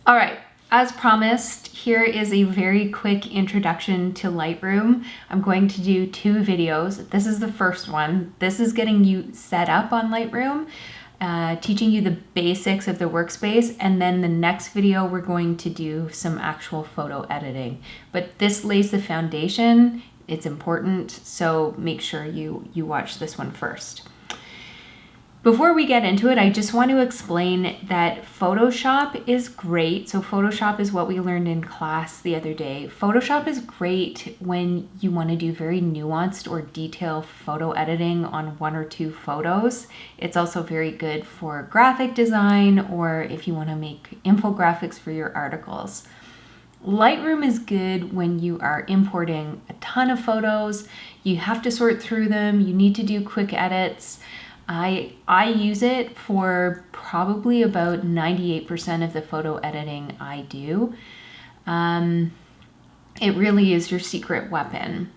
All right, as promised, here is a very quick introduction to Lightroom. I'm going to do 2 videos. This is the first one. This is getting you set up on Lightroom, teaching you the basics of the workspace, and then the next video we're going to do some actual photo editing. But this lays the foundation. It's important, so make sure you watch this one first. Before we get into it, I just want to explain that Photoshop is great. So Photoshop is what we learned in class the other day. Photoshop is great when you want to do very nuanced or detailed photo editing on 1 or 2 photos. It's also very good for graphic design or if you want to make infographics for your articles. Lightroom is good when you are importing a ton of photos. You have to sort through them. You need to do quick edits. I use it for probably about 98% of the photo editing I do. It really is your secret weapon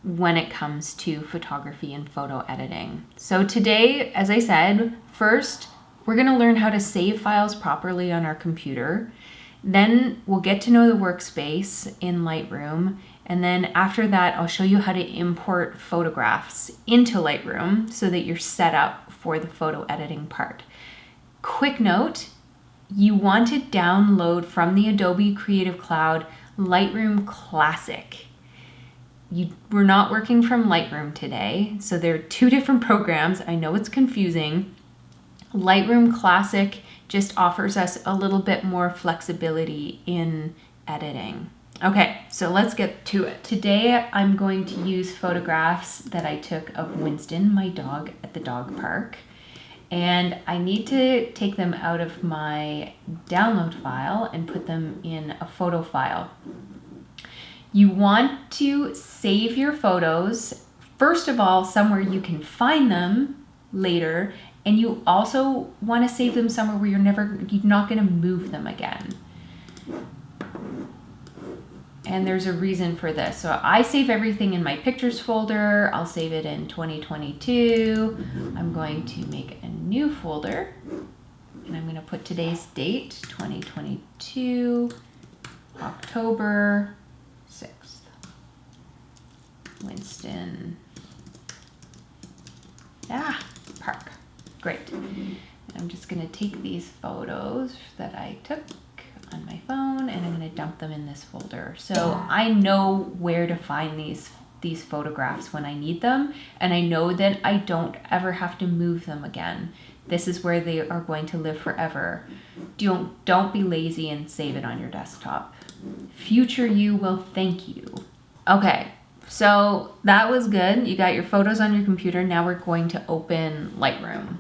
when it comes to photography and photo editing. So today, as I said, first, we're going to learn how to save files properly on our computer. Then we'll get to know the workspace in Lightroom. And then after that, I'll show you how to import photographs into Lightroom so that you're set up for the photo editing part. Quick note, you want to download from the Adobe Creative Cloud Lightroom Classic. We're not working from Lightroom today, so there are 2 different programs. I know it's confusing. Lightroom Classic just offers us a little bit more flexibility in editing. Okay, so let's get to it. Today, I'm going to use photographs that I took of Winston, my dog, at the dog park. And I need to take them out of my download file and put them in a photo file. You want to save your photos, first of all, somewhere you can find them later, and you also want to save them somewhere where you're not going to move them again. And there's a reason for this. So I save everything in my pictures folder. I'll save it in 2022. I'm going to make a new folder and I'm going to put today's date, 2022, October 6th. Winston Park. Great. And I'm just going to take these photos that I took on my phone and I'm going to dump them in this folder. So I know where to find these photographs when I need them, and I know that I don't ever have to move them again. This is where they are going to live forever. Don't be lazy and save it on your desktop. Future you will thank you. Okay, so that was good. You got your photos on your computer. Now we're going to open Lightroom.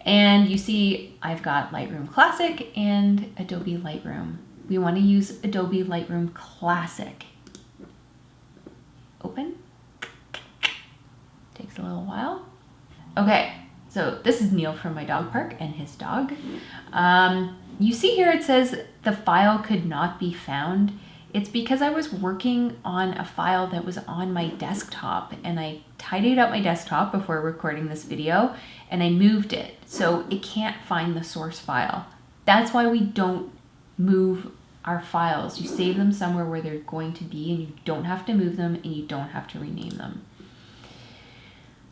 And you see I've got Lightroom Classic and Adobe Lightroom. We want to use Adobe Lightroom Classic. Open. Takes a little while. Okay, so this is Neil from my dog park and his dog. You see here it says the file could not be found. It's because I was working on a file that was on my desktop and I tidied up my desktop before recording this video and I moved it so it can't find the source file. That's why we don't move our files. You save them somewhere where they're going to be and you don't have to move them and you don't have to rename them.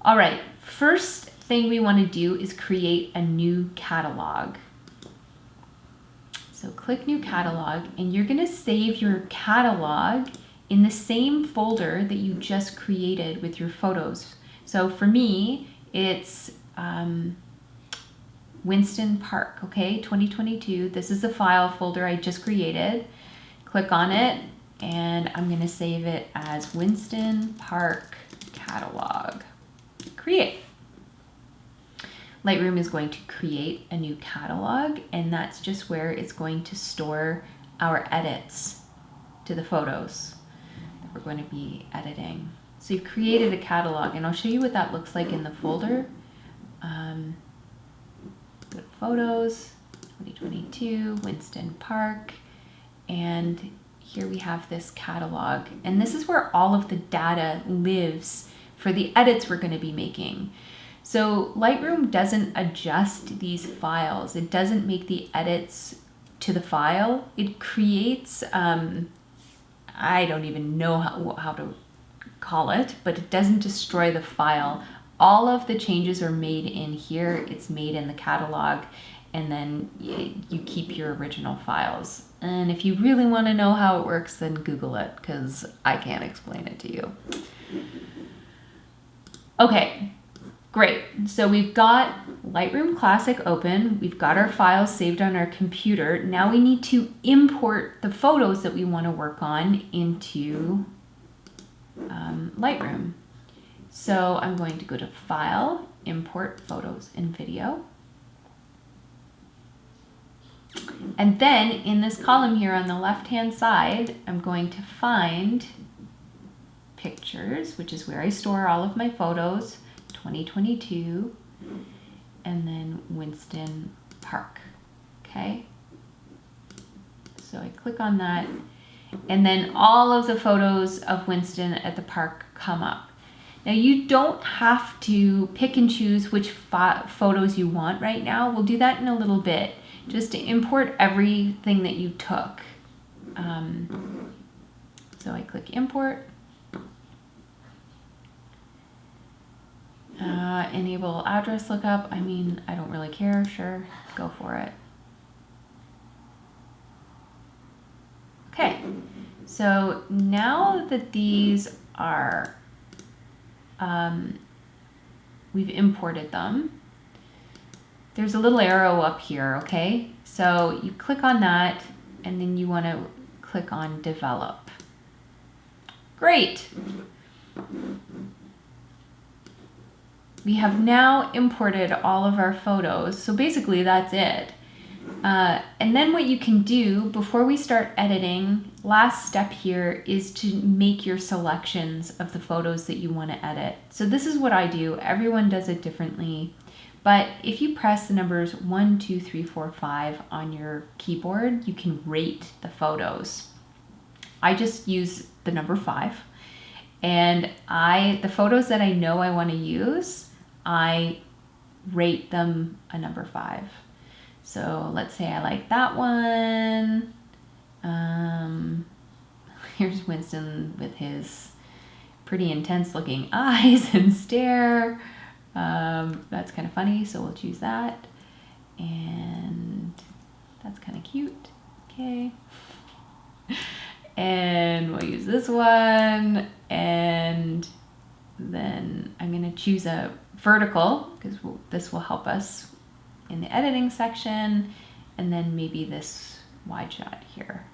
All right, first thing we want to do is create a new catalog. So click New Catalog, and you're going to save your catalog in the same folder that you just created with your photos. So for me, it's Winston Park, okay, 2022. This is the file folder I just created. Click on it, and I'm going to save it as Winston Park Catalog. Create. Lightroom is going to create a new catalog, and that's just where it's going to store our edits to the photos that we're going to be editing. So you've created a catalog, and I'll show you what that looks like in the folder. Go to Photos, 2022, Winston Park, and here we have this catalog. And this is where all of the data lives for the edits we're going to be making. So Lightroom doesn't adjust these files. It doesn't make the edits to the file. It creates, I don't even know how to call it, but it doesn't destroy the file. All of the changes are made in here. It's made in the catalog, and then you keep your original files. And if you really want to know how it works, then Google it, because I can't explain it to you. Okay, great. So we've got Lightroom Classic open. We've got our files saved on our computer. Now we need to import the photos that we want to work on into Lightroom. So I'm going to go to File, Import Photos and Video. And then in this column here on the left-hand side, I'm going to find Pictures, which is where I store all of my photos, 2022, and then Winston Park. Okay. So I click on that, and then all of the photos of Winston at the park come up. Now you don't have to pick and choose which photos you want right now. We'll do that in a little bit, just to import everything that you took. So I click Import. Enable address lookup. I mean, I don't really care. Sure, go for it. Okay, so now that these are, we've imported them, there's a little arrow up here, okay? So you click on that, and then you want to click on Develop. Great. We have now imported all of our photos, so basically that's it. And then what you can do before we start editing, last step here is to make your selections of the photos that you want to edit. So this is what I do. Everyone does it differently. But if you press the numbers 1, 2, 3, 4, 5 on your keyboard, you can rate the photos. I just use the number 5. And the photos that I know I want to use, I rate them a number 5. So let's say I like that one. Here's Winston with his pretty intense looking eyes and stare. That's kind of funny, so we'll choose that. And that's kind of cute. Okay. And we'll use this one. And then I'm going to choose a vertical, because this will help us in the editing section, and then maybe this wide shot here.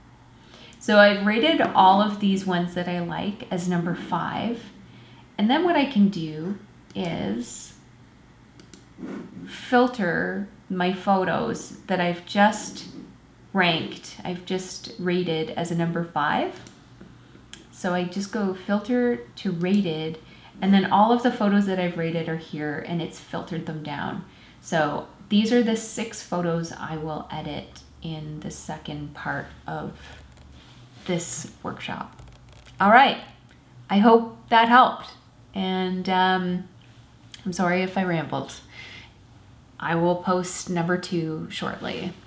So I've rated all of these ones that I like as number 5, and then what I can do is filter my photos that I've just ranked, I've just rated as a number 5. So I just go filter to rated, and then all of the photos that I've rated are here, and it's filtered them down. So these are the 6 photos I will edit in the second part of this workshop. All right, I hope that helped. And I'm sorry if I rambled. I will post number 2 shortly.